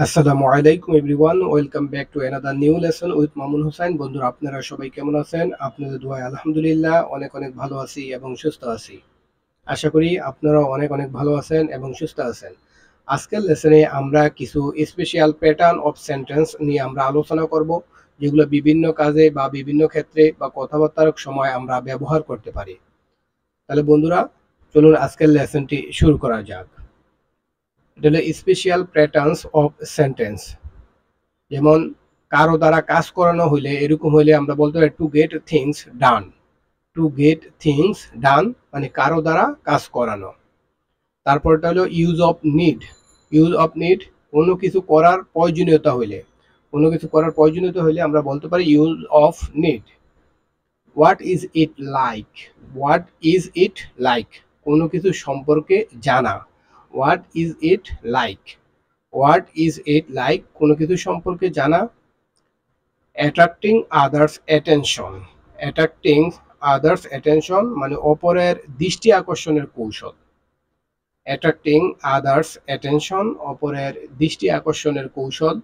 আসসালামু আলাইকুম everyone, welcome back to another new lesson with Mamun Hossain. বন্ধুরা, আপনারা সবাই কেমন আছেন? আপনাদের দোয়ায় আলহামদুলিল্লাহ অনেক অনেক ভালো আছি এবং সুস্থ আছি। আশা করি আপনারাও অনেক অনেক ভালো আছেন এবং সুস্থ আছেন। আজকের লেসনে আমরা কিছু স্পেশাল প্যাটার্ন অফ সেন্টেন্স নিয়ে আমরা আলোচনা করব, যেগুলো বিভিন্ন কাজে বা বিভিন্ন ক্ষেত্রে বা কথাবার্তার সময় আমরা ব্যবহার করতে পারি। তাহলে বন্ধুরা, চলুন আজকের লেসনটি শুরু করা যাক। এটা হলো স্পেশাল প্যাটার্নস অফ সেন্টেন্স। যেমন কারো দ্বারা কাজ করানো হইলে, এরকম হইলে আমরা বলতে পারি to get things done. To get things ডান মানে কারো দ্বারা কাজ করানো। তারপরটা হলো use of need. Use of need কোনো কিছু করার প্রয়োজনীয়তা হইলে, আমরা বলতে পারি use of need. What is it like. What is it like কোনো কিছু সম্পর্কে জানা। What is it like. What is it like কোনো কিছু সম্পর্কে জানা। Attracting others attention. Attracting others attention মানে অপরের দৃষ্টি আকর্ষণের কৌশল। অ্যাট্রাক্টিং আদার্স অ্যাটেনশন অপরের দৃষ্টি আকর্ষণের কৌশল।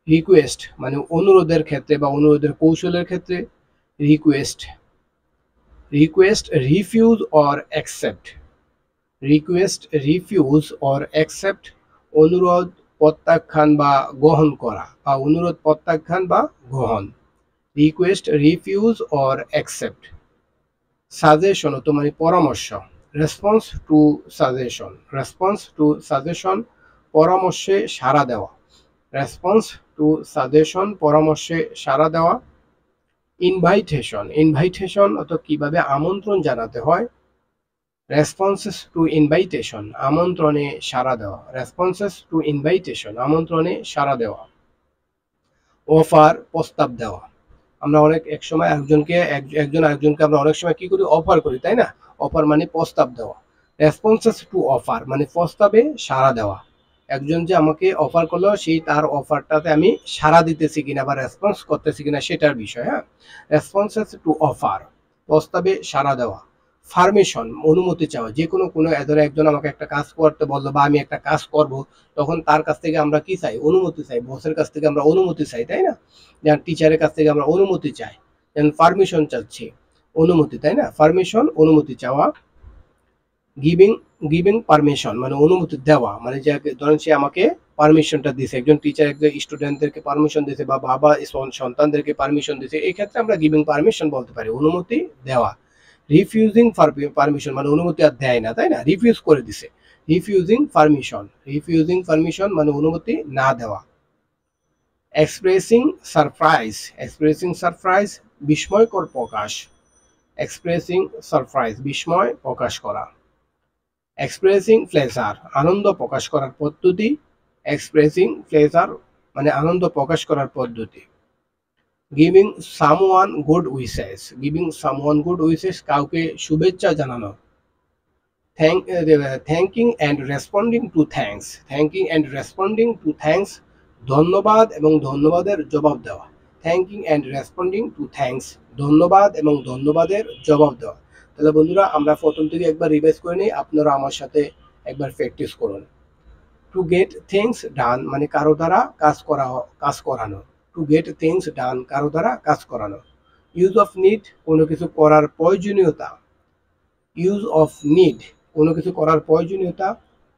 রিকোয়েস্ট মানে অনুরোধের ক্ষেত্রে বা অনুরোধের কৌশলের ক্ষেত্রে request. Request refuse or accept. Request refuse or accept অনুরোধ প্রত্যাখ্যান বা গ্রহণ করা, বা অনুরোধ প্রত্যাখ্যান বা গ্রহণ। Request refuse or accept. Suggestion তো মানে পরামর্শ। Response to suggestion. Response to suggestion পরামর্শে সাড়া দেওয়া। রেসপন্স টু সাজেশন পরামর্শে সাড়া দেওয়া। ইনভাইটেশন। ইনভাইটেশন অত কিভাবে আমন্ত্রণ জানাতে হয়। রেসপন্সেস টু ইনভাইটেশন আমন্ত্রণে সাড়া দেওয়া। রেসপন্সেস টু ইনভাইটেশন আমন্ত্রণে সাড়া দেওয়া। অফার প্রস্তাব দেওয়া। আমরা এক সময় একজন আরেকজনকে আমরা অনেক সময় কি করি, অফার করি, তাই না? অফার মানে প্রস্তাব দেওয়া। রেসপন্সেস টু অফার মানে প্রস্তাবে সাড়া দেওয়া। একজন যে আমাকে অফার করলো, সেই তার অফারটাতে আমি সাড়া দিতেছি কিনা বা রেসপন্স করতেছি কিনা সেটার বিষয়। হ্যাঁ, রেসপন্সেস টু অফার প্রস্তাবে সাড়া দেওয়া। পারমিশন অনুমতি চাওয়া। যে কোনো একজন আমাকে একটা কাজ করতে বললো বা আমি একটা কাজ করব, তখন তার কাছ থেকে আমরা কি চাই? অনুমতি চাই। বসের কাছ থেকে আমরা অনুমতি চাই, তাই না? যেমন টিচারের কাছ থেকে আমরা অনুমতি চাই, যেমন পারমিশন চাচ্ছি, অনুমতি, তাই না? পারমিশন অনুমতি চাওয়া। গিভিং গিভিং পারমিশন মানে অনুমতি দেওয়া, মানে যে ধরেন সে আমাকে পারমিশনটা দিছে, একজন টিচার একজন স্টুডেন্টদেরকে পারমিশন দিছে বা বাবা সন্তানদেরকে পারমিশন দিছে, এই ক্ষেত্রে আমরা গিভিং পারমিশন বলতে পারি, অনুমতি দেওয়া। রিফিউজিং পারমিশন মানে অনুমতি আর দেয় না, তাই না? রিফিউজ করে দিছে। Refusing permission. রিফিউজিং পারমিশন মানে অনুমতি না দেওয়া। Expressing surprise. এক্সপ্রেসিং সারপ্রাইজ বিস্ময়কর প্রকাশ। এক্সপ্রেসিং সারপ্রাইজ বিস্ময় প্রকাশ করা। এক্সপ্রেসিং প্লেজার আনন্দ প্রকাশ করার পদ্ধতি। এক্সপ্রেসিং প্লেজার মানে আনন্দ প্রকাশ করার পদ্ধতি। Giving someone good wishes. Giving someone good wishes কাউকে শুভেচ্ছা জানানো। Thanking and responding two thanks. Thanking and responding two thanks ধন্যবাদ এবং ধন্যবাদের জবাব দেওয়া। Thanking and responding two thanks ধন্যবাদ এবং ধন্যবাদের জবাব দেওয়া। তাহলে বন্ধুরা, আমরা প্রথম থেকে একবার রিভাইজ করে নিই, আপনারা আমার সাথে একবার প্র্যাকটিস করুন। টু গেট থিংস ডান মানে কারো দ্বারা কাজ করানো। টু গেট থিংস ডান কারো দ্বারা কাজ করানো। ইউজ অফ নিড কোনো কিছু করার প্রয়োজনীয়তা। ইউজ অফ নিড কোনো কিছু করার প্রয়োজনীয়তা।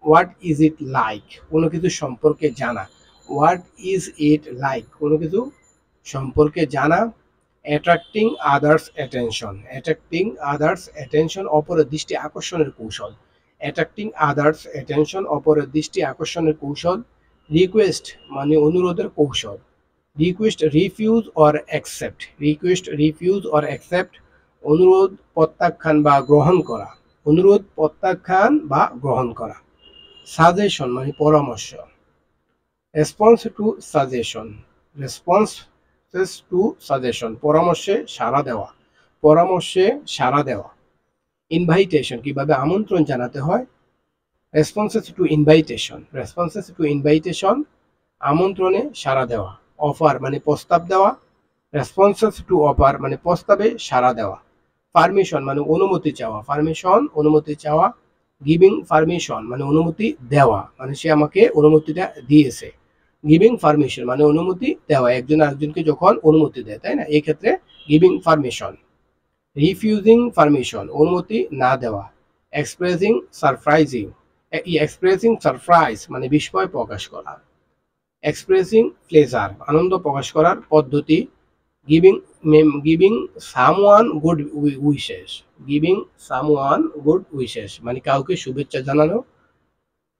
হোয়াট ইজ ইট লাইক কোনো কিছু সম্পর্কে জানা। হোয়াট ইজ ইট লাইক কোনো কিছু সম্পর্কে জানা। Attracting others attention. Attracting others attention অপরের দৃষ্টি আকর্ষণের কৌশল। অ্যাট্রাক্টিং আদার্স অ্যাটেনশন অপরের দৃষ্টি আকর্ষণের কৌশল। রিকোয়েস্ট মানে অনুরোধের কৌশল। Request refuse or accept. Request refuse or accept অনুরোধ প্রত্যাখ্যান বা গ্রহণ করা। অনুরোধ প্রত্যাখ্যান বা গ্রহণ করা। সাজেশন মানে পরামর্শ। Response to suggestion. Response to suggestion পরামর্শে সাড়া দেওয়া। পরামর্শে সাড়া দেওয়া। ইনভাইটেশন কিভাবে আমন্ত্রণ জানাতে হয়। Responses to invitation. Responses to invitation আমন্ত্রণে সাড়া দেওয়া। অফার মানে প্রস্তাব দেওয়া। রেসপন্সেস টু অফার মানে প্রস্তাবে সাড়া দেওয়া। পারমিশন মানে অনুমতি চাওয়া। পারমিশন অনুমতি চাওয়া। গিভিং পারমিশন মানে অনুমতি দেওয়া, মানে সে আমাকে অনুমতিটা দিয়েছে। গিভিং পারমিশন মানে অনুমতি দেওয়া, একজন আরেকজনকে যখন অনুমতি দেয়, তাই না, এই ক্ষেত্রে গিভিং পারমিশন। রিফিউজিং পারমিশন অনুমতি না দেওয়া। এক্সপ্রেসিং সারপ্রাইজিং, এক্সপ্রেসিং সারপ্রাইজ মানে বিস্ময় প্রকাশ করা। এক্সপ্রেসিং প্লেজার আনন্দ প্রকাশ করার পদ্ধতি। Giving giving someone good wishes, giving someone good wishes মানে কাউকে শুভেচ্ছা জানানো।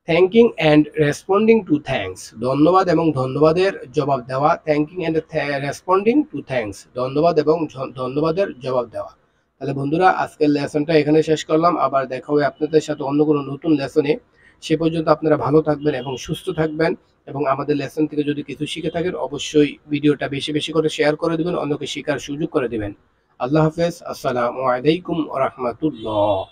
Thanking and responding two thanks ধন্যবাদ এবং ধন্যবাদের জবাব দেওয়া। Thanking and responding two thanks ধন্যবাদ এবং ধন্যবাদের জবাব দেওয়া। তাহলে বন্ধুরা আজকের লেসনটা এখানে শেষ করলাম, আবার দেখা হবে আপনাদের সাথে অন্য কোনো নতুন লেসনে। সে পর্যন্ত আপনারা ভালো থাকবেন এবং সুস্থ থাকবেন, এবং আমাদের লেসন থেকে যদি কিছু শিখে থাকেন অবশ্যই ভিডিওটা বেশি বেশি করে শেয়ার করে দিবেন, অন্যকে শেখার সুযোগ করে দিবেন। আল্লাহ হাফেজ, আসসালামু আলাইকুম ওয়া রাহমাতুল্লাহ।